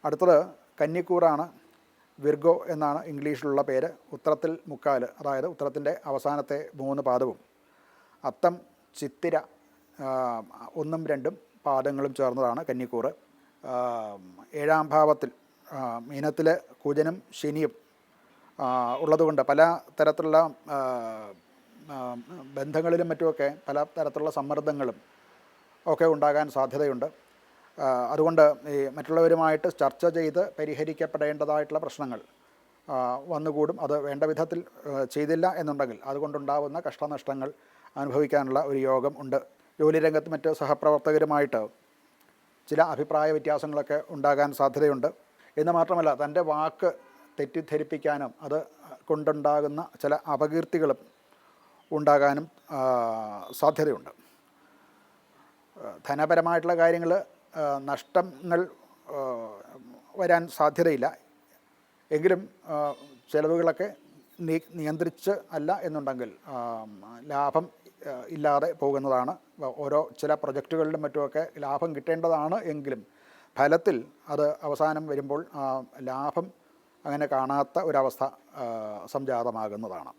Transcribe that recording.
അടുത്തത് കന്നിക്കൂറാണ്. വിർഗോ എന്നാണ് ഇംഗ്ലീഷിലുള്ള പേര്. ഉത്രത്തിൽ മുക്കാൽ, അതായത് ഉത്രത്തിൻ്റെ അവസാനത്തെ 3 പാദവും അത്തം ചിത്തിര 1ഉം 2ഉം പാദങ്ങളും ചേർന്നതാണ് കന്നിക്കൂറ്. 7ാം ഭാവത്തിൽ മീനത്തിൽ കുജനും ശനിയും ഉള്ളതുകൊണ്ട് പല തരത്തിലുള്ള ബന്ധങ്ങളിലും മറ്റുമൊക്കെ പല തരത്തിലുള്ള സമ്മർദ്ദങ്ങളും ഒക്കെ ഉണ്ടാകാൻ സാധ്യതയുണ്ട്. അതുകൊണ്ട് ഈ മറ്റുള്ളവരുമായിട്ട് ചർച്ച ചെയ്ത് പരിഹരിക്കപ്പെടേണ്ടതായിട്ടുള്ള പ്രശ്നങ്ങൾ വന്നുകൂടും. അത് വേണ്ട വിധത്തിൽ ചെയ്തില്ല എന്നുണ്ടെങ്കിൽ അതുകൊണ്ടുണ്ടാകുന്ന കഷ്ടനഷ്ടങ്ങൾ അനുഭവിക്കാനുള്ള ഒരു യോഗം ഉണ്ട്. ജോലി രംഗത്ത് മറ്റ് സഹപ്രവർത്തകരുമായിട്ട് ചില അഭിപ്രായ വ്യത്യാസങ്ങളൊക്കെ ഉണ്ടാകാൻ സാധ്യതയുണ്ട്. എന്ന് മാത്രമല്ല, തൻ്റെ വാക്ക് തെറ്റിദ്ധരിപ്പിക്കാനും അത് കൊണ്ടുണ്ടാകുന്ന ചില അപകീർത്തികളും ഉണ്ടാകാനും സാധ്യതയുണ്ട്. ധനപരമായിട്ടുള്ള കാര്യങ്ങൾ നഷ്ടങ്ങൾ വരാൻ സാധ്യതയില്ല. എങ്കിലും ചിലവുകളൊക്കെ നിയന്ത്രിച്ച് അല്ല എന്നുണ്ടെങ്കിൽ ലാഭം ഇല്ലാതെ പോകുന്നതാണ്. ഓരോ ചില പ്രൊജക്റ്റുകളിലും മറ്റുമൊക്കെ ലാഭം കിട്ടേണ്ടതാണ്. എങ്കിലും ഫലത്തിൽ അത് അവസാനം വരുമ്പോൾ ലാഭം അങ്ങനെ കാണാത്ത ഒരവസ്ഥ സംജാതമാകുന്നതാണ്.